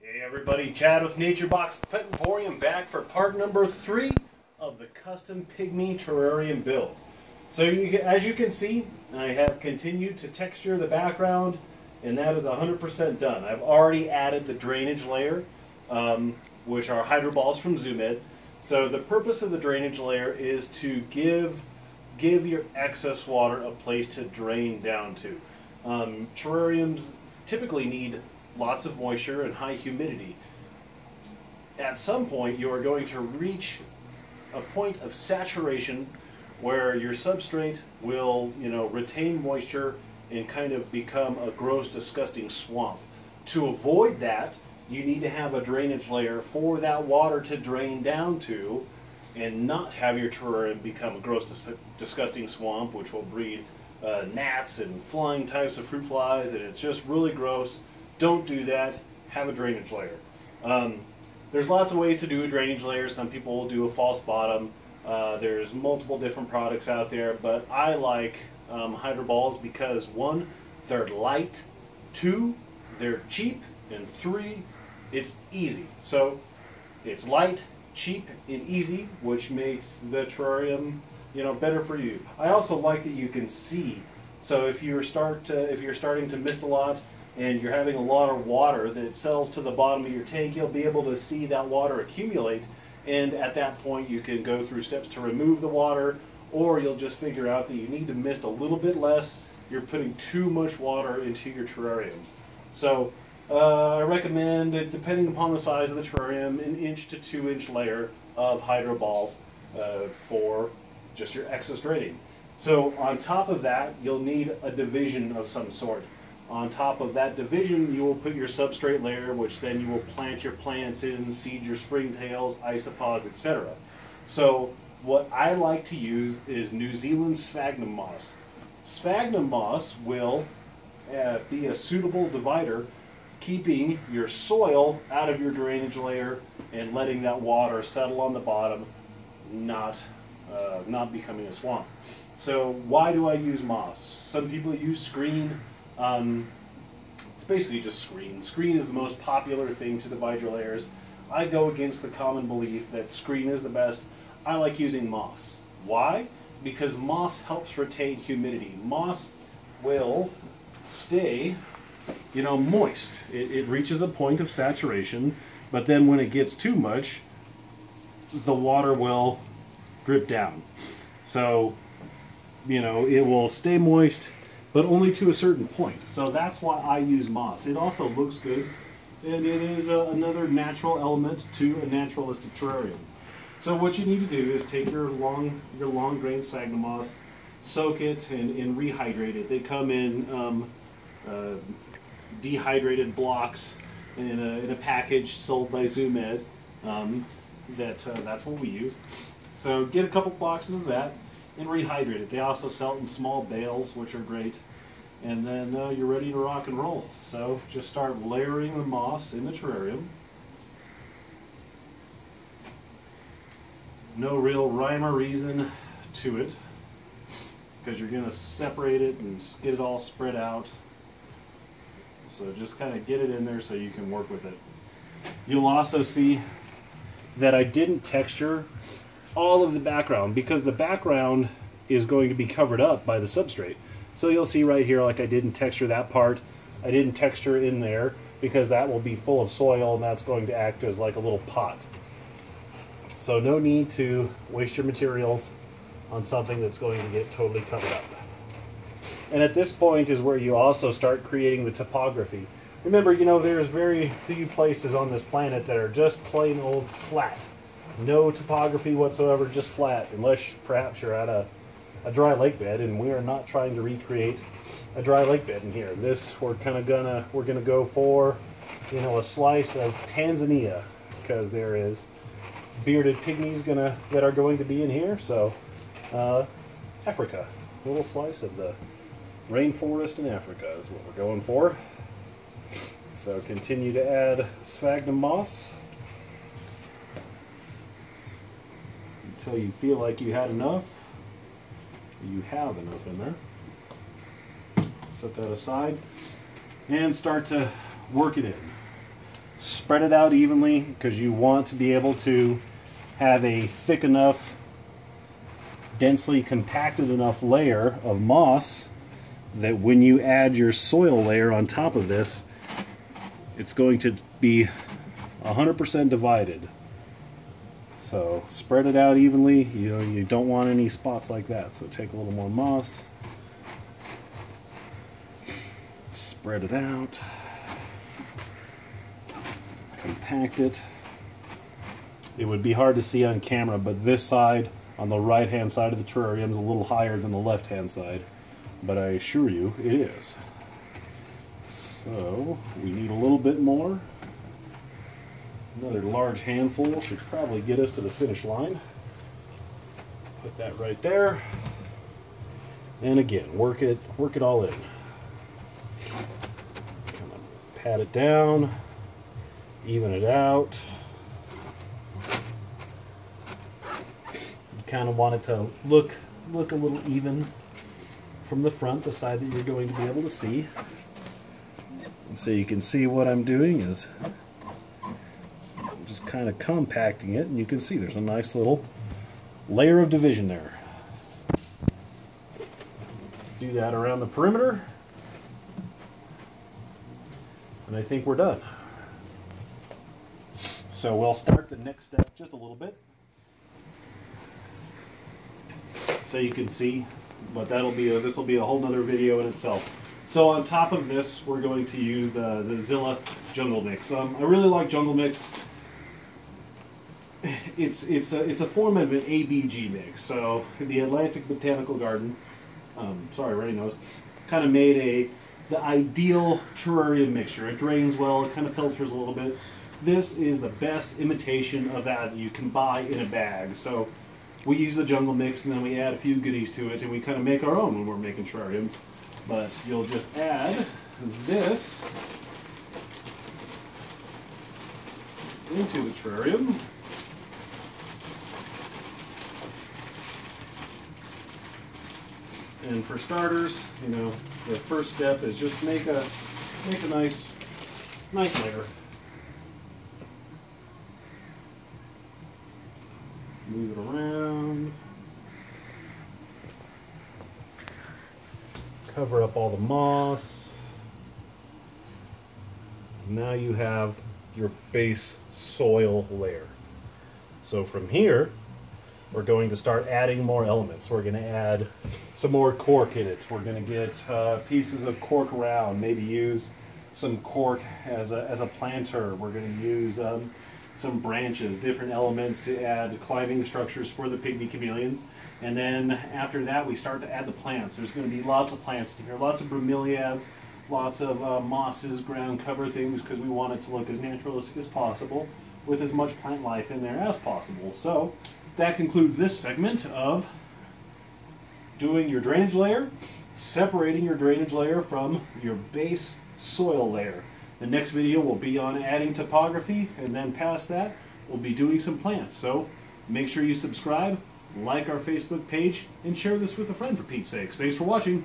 Hey everybody, Chad with NatureBox Pet Emporium back for part number 3 of the custom Pygmy terrarium build. So as you can see, I have continued to texture the background, and that is 100% done. I've already added the drainage layer, which are hydro balls from ZoomEd. So the purpose of the drainage layer is to give your excess water a place to drain down to. Terrariums typically need lots of moisture and high humidity. At some point you are going to reach a point of saturation where your substrate will, retain moisture and kind of become a gross, disgusting swamp. To avoid that, you need to have a drainage layer for that water to drain down to and not have your terrarium become a gross, disgusting swamp, which will breed gnats and flying types of fruit flies, and it's just really gross. Don't do that. Have a drainage layer. There's lots of ways to do a drainage layer. Some people will do a false bottom. There's multiple different products out there, but I like hydro balls because 1, they're light, 2, they're cheap, and 3, it's easy. So it's light, cheap, and easy, which makes the terrarium, better for you. I also like that you can see. So if you're starting to mist a lot, and you're having a lot of water that settles to the bottom of your tank, you'll be able to see that water accumulate, and at that point you can go through steps to remove the water, or you'll just figure out that you need to mist a little bit less. You're putting too much water into your terrarium. So I recommend, depending upon the size of the terrarium, an 1 to 2 inch layer of hydro balls for just your excess draining. So on top of that, you'll need a division of some sort. On top of that division, you will put your substrate layer, which then you will plant your plants in, seed your springtails, isopods, etc. So what I like to use is New Zealand sphagnum moss. Sphagnum moss will be a suitable divider, keeping your soil out of your drainage layer and letting that water settle on the bottom, not becoming a swamp. So why do I use moss? Some people use screen. It's basically just screen. Screen is the most popular thing to divide your layers. I go against the common belief that screen is the best. I like using moss. Why? Because moss helps retain humidity. Moss will stay, moist. It reaches a point of saturation, but then when it gets too much, the water will drip down. So, it will stay moist, but only to a certain point. So that's why I use moss. It also looks good, and it is another natural element to a naturalistic terrarium. So what you need to do is take your long grain sphagnum moss, soak it and rehydrate it. They come in dehydrated blocks in a package sold by ZoomEd. That's what we use. So get a couple boxes of that and rehydrate it. They also sell it in small bales, which are great. And then you're ready to rock and roll. So just start layering the moss in the terrarium. No real rhyme or reason to it, because you're going to separate it and get it all spread out. So just kind of get it in there so you can work with it. You'll also see that I didn't texture all of the background, because the background is going to be covered up by the substrate. So you'll see right here, like I didn't texture that part. I didn't texture in there because that will be full of soil, and that's going to act as like a little pot. So no need to waste your materials on something that's going to get totally covered up. And at this point is where you also start creating the topography. Remember, there's very few places on this planet that are just plain old flat. No topography whatsoever, just flat, unless perhaps you're at a dry lake bed, and we are not trying to recreate a dry lake bed in here. We're gonna go for, a slice of Tanzania, because there is bearded pygmies that are going to be in here. So Africa, a little slice of the rainforest in Africa is what we're going for. So continue to add sphagnum moss until you feel like you had enough. You have enough in there. Set that aside and start to work it in. Spread it out evenly because you want to be able to have a thick enough, densely compacted enough layer of moss that when you add your soil layer on top of this, it's going to be 100% divided. So spread it out evenly. You don't want any spots like that. So take a little more moss, spread it out, compact it. It would be hard to see on camera, but this side on the right hand side of the terrarium is a little higher than the left hand side, but I assure you it is. So we need a little bit more. Another large handful should probably get us to the finish line. Put that right there. And again, work it all in. Kind of pat it down, even it out. You kind of want it to look a little even from the front, the side that you're going to be able to see. And so you can see what I'm doing is I'm just kind of compacting it, and you can see there's a nice little layer of division there. Do that around the perimeter, and I think we're done. So we'll start the next step just a little bit, so you can see, but this will be a whole nother video in itself. So on top of this, we're going to use the Zilla Jungle Mix. I really like Jungle Mix. It's a form of an ABG mix. So the Atlantic Botanical Garden, sorry, runny nose, kind of made the ideal terrarium mixture. It drains well, it kind of filters a little bit. This is the best imitation of that you can buy in a bag. So we use the Jungle Mix, and then we add a few goodies to it, and we kind of make our own when we're making terrariums. But you'll just add this into the terrarium. And for starters, the first step is just make a nice layer. Move it around. Cover up all the moss. Now you have your base soil layer. So from here, we're going to start adding more elements. We're going to add some more cork in it. We're going to get pieces of cork round, maybe use some cork as a planter. We're going to use some branches, different elements to add climbing structures for the pygmy chameleons. And then after that, we start to add the plants. There's going to be lots of plants in here, lots of bromeliads, lots of mosses, ground cover things, because we want it to look as naturalistic as possible with as much plant life in there as possible. So that concludes this segment of doing your drainage layer, separating your drainage layer from your base soil layer. The next video will be on adding topography, and then past that, we'll be doing some plants. So make sure you subscribe, like our Facebook page, and share this with a friend, for Pete's sakes. Thanks for watching.